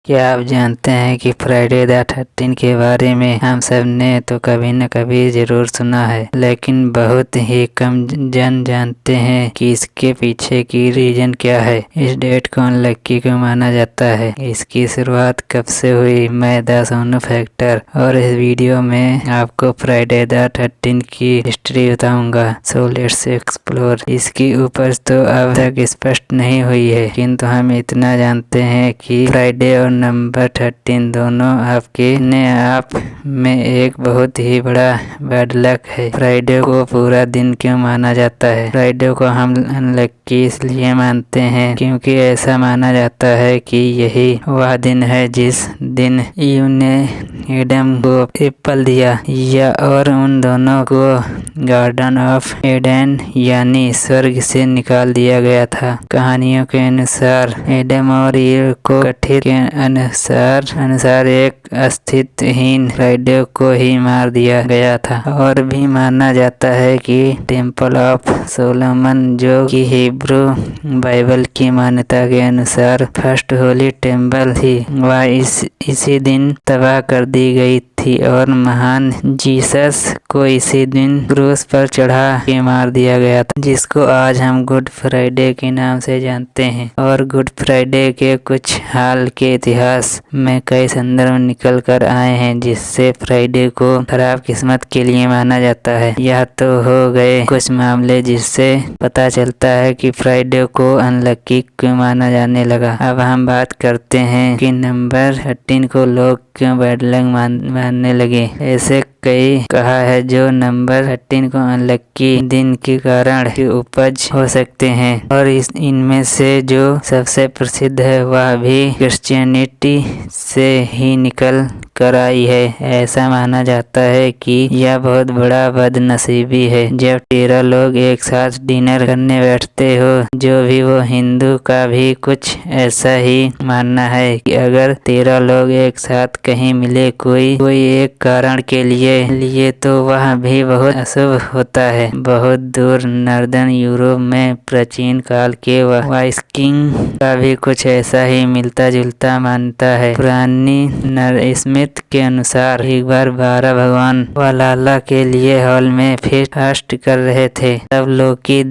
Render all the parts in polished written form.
क्या आप जानते हैं कि फ्राइडे द 13 के बारे में हम सब ने तो कभी न कभी जरूर सुना है, लेकिन बहुत ही कम जन जानते हैं कि इसके पीछे की रीजन क्या है। इस डेट को अनलक्की को माना जाता है। इसकी शुरुआत कब से हुई, मैं द सोनू फैक्टर और इस वीडियो में आपको फ्राइडे द 13 की हिस्ट्री बताऊंगा। So let's explore. इसकी उपज तो अब तक स्पष्ट नहीं हुई है, किंतु हम इतना जानते हैं कि फ्राइडे और नंबर 13 दोनों आपके अपने आप में एक बहुत ही बड़ा बैड लक है। फ्राइडे को पूरा दिन क्यों माना जाता है? फ्राइडे को हम अनलक्की इसलिए मानते हैं क्योंकि ऐसा माना जाता है कि यही वह दिन है जिस दिन ईव ने एडम को एप्पल दिया या और उन दोनों को गार्डन ऑफ एडन यानी स्वर्ग से निकाल दिया गया था। कहानियों के अनुसार एडम और ईव को गठित के अनुसार एक अस्तित्वहीन फ्राइडे को ही मार दिया गया था। और भी माना जाता है कि टेम्पल ऑफ सोलोमन, जो कि हिब्रू बाइबल की मान्यता के अनुसार फर्स्ट होली टेम्पल थी, वह इसी दिन तबाह कर दी गई थी और महान जीसस को इसी दिन क्रूस पर चढ़ा के मार दिया गया था, जिसको आज हम गुड फ्राइडे के नाम से जानते हैं। और गुड फ्राइडे के कुछ हाल के इतिहास में कई संदर्भ निकल कर आए हैं जिससे फ्राइडे को खराब किस्मत के लिए माना जाता है। यह तो हो गए कुछ मामले जिससे पता चलता है कि फ्राइडे को अनलक्की क्यों माना जाने लगा। अब हम बात करते हैं कि नंबर 13 को लोग क्यों बैड लक मानने लगे। ऐसे कई कहा है जो नंबर 13 को अनलक्की दिन के कारण की उपज हो सकते हैं, और इनमें से जो सबसे प्रसिद्ध है वह भी क्रिश्चियनिटी से ही निकल कर आई है। ऐसा माना जाता है कि यह बहुत बड़ा बदनसीबी है जब 13 लोग एक साथ डिनर करने बैठते हो। जो भी वो हिंदू का भी कुछ ऐसा ही मानना है कि अगर 13 लोग एक साथ कहीं मिले कोई एक कारण के लिए तो वह भी बहुत अशुभ होता है। बहुत दूर नॉर्दर्न यूरोप में प्राचीन काल के वाइकिंग का भी कुछ ऐसा ही मिलता जुलता मानता है। पुरानी स्मिथ के अनुसार एक बार 12 भगवान वालाला के लिए हॉल में फास्ट कर रहे थे, तब लोकी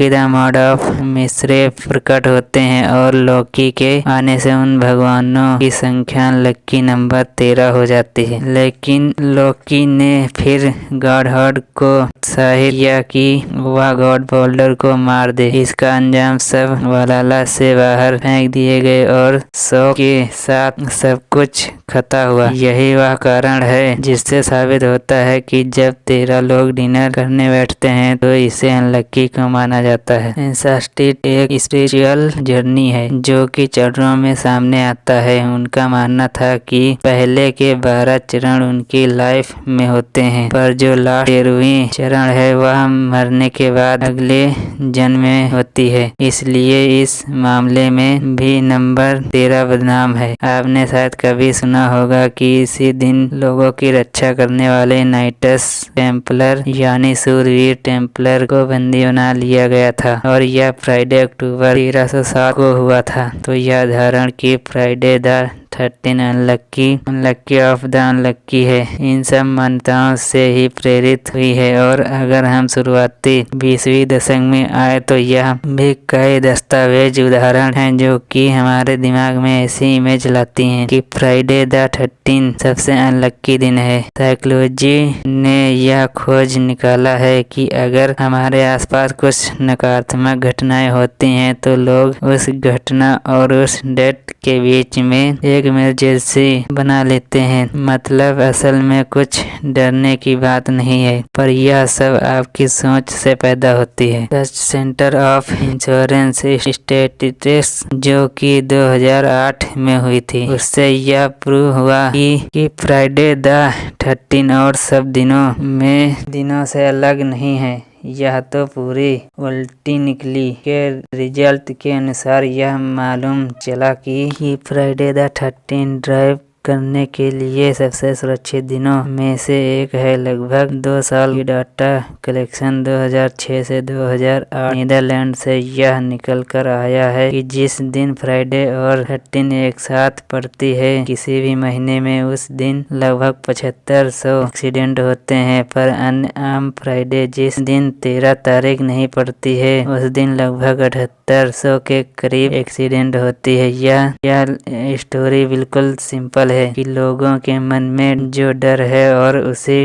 द मॉड ऑफ मिस्रे प्रकट होते हैं और लोकी के आने से उन भगवानों की संख्या लक्की नंबर 13 हो जाती है। लेकिन लोकी ने फिर गॉड हॉड को उत्साहित किया कि वह गॉड बोल्डर को मार दे। इसका अंजाम सब वालाला से बाहर फेंक दिए गए और शौक के साथ सब कुछ खत्म हुआ। यही वह कारण है जिससे साबित होता है कि जब 13 लोग डिनर करने बैठते हैं तो इसे अनलक्की को माना जाता है। एंसेस्ट्री एक स्पिरिचुअल जर्नी है जो कि चरणों में सामने आता है। उनका मानना था कि पहले के 12 चरण उनकी लाइफ में होते हैं, पर जो लास्ट 13वीं चरण है वह मरने के बाद अगले जन्म में होती है। इसलिए इस मामले में भी नंबर 13 बदनाम है। आपने शायद कभी सुना होगा कि इसी दिन लोगों की रक्षा करने वाले नाइट्स टेम्पलर यानी सूरवीर टेम्पलर को बंदी बना लिया गया था, और यह फ्राइडे अक्टूबर 1307 को हुआ था। तो यह धारण की Friday the 13 unlucky of the unlucky है। इन सब मान्यताओं से ही प्रेरित हुई है, और अगर हम शुरुआती 20वीं दशक में आए तो यह भी कई दस्तावेज उदाहरण हैं जो कि हमारे दिमाग में ऐसी इमेज लाती हैं कि फ्राइडे द 13 सबसे अनलक्की दिन है। साइकोलॉजी ने यह खोज निकाला है कि अगर हमारे आसपास कुछ नकारात्मक घटनाएं होती हैं तो लोग उस घटना और उस डेट के बीच में एक इमरजेंसी बना लेते हैं। मतलब असल में कुछ डरने की बात नहीं है, पर यह सब आपकी सोच से पैदा होती है। Trust centre of insurance statistics जो कि 2008 में हुई थी, उससे यह प्रूव हुआ कि फ्राइडे द 13 और सब दिनों से अलग नहीं है। यह तो पूरी उल्टी निकली। के रिजल्ट के अनुसार यह मालूम चला कि फ्राइडे द 13 ड्राइव करने के लिए सबसे सुरक्षित दिनों में से एक है। लगभग 2 साल की डाटा कलेक्शन 2006 से 2008 नीदरलैंड से यह निकल कर आया है कि जिस दिन फ्राइडे और 13 एक साथ पड़ती है किसी भी महीने में, उस दिन लगभग 7500 एक्सीडेंट होते हैं। पर अन्य आम फ्राइडे जिस दिन 13 तारीख नहीं पड़ती है, उस दिन लगभग 7800 के करीब एक्सीडेंट होती है। यह स्टोरी बिल्कुल सिंपल है कि लोगों के मन में जो डर है और उसी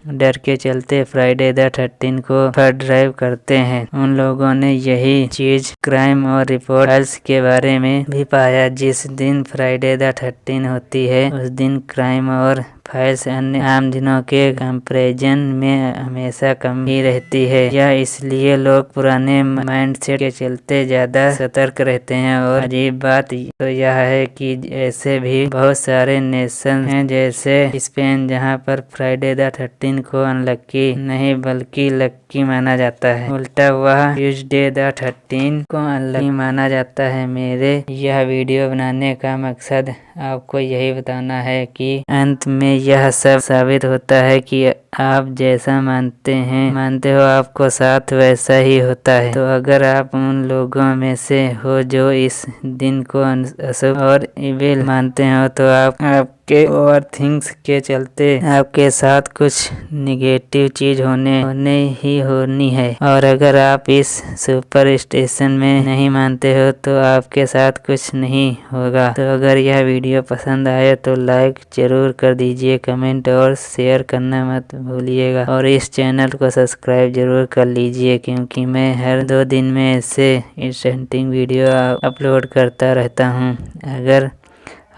डर के चलते फ्राइडे द 13 को फर ड्राइव करते हैं। उन लोगों ने यही चीज क्राइम और रिपोर्ट फाइल्स के बारे में भी पाया। जिस दिन फ्राइडे द 13 होती है, उस दिन क्राइम और फाइल्स अन्य आम दिनों के कंपैरिजन में हमेशा कम ही रहती है। यह इसलिए लोग पुराने माइंडसेट के चलते ज्यादा सतर्क रहते हैं। और अजीब बात तो यह है कि ऐसे भी बहुत सारे नेशन हैं जैसे स्पेन, जहां पर फ्राइडे द 13 को अनलक्की नहीं बल्कि लक्की माना जाता है। उल्टा वह ट्यूसडे द 13 को अनलक्की माना जाता है। मेरे यह वीडियो बनाने का मकसद आपको यही बताना है कि अंत में यह सब साबित होता है कि आप जैसा मानते हो आपको साथ वैसा ही होता है। तो अगर आप उन लोगों में से हो जो इस दिन को अशुभ और इविल मानते हो, तो आपके ओवर थिंग्स के चलते आपके साथ कुछ निगेटिव चीज होनी है। और अगर आप इस सुपर स्टेशन में नहीं मानते हो तो आपके साथ कुछ नहीं होगा। तो अगर यह वीडियो पसंद आए तो लाइक जरूर कर दीजिए, कमेंट और शेयर करना मत भूलिएगा। और इस चैनल को सब्सक्राइब जरूर कर लीजिए, क्योंकि मैं हर 2 दिन में ऐसे इंटरेस्टिंग वीडियो अपलोड करता रहता हूँ। अगर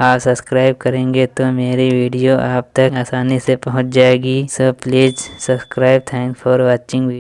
आप सब्सक्राइब करेंगे तो मेरी वीडियो आप तक आसानी से पहुँच जाएगी। So please subscribe. Thanks for watching.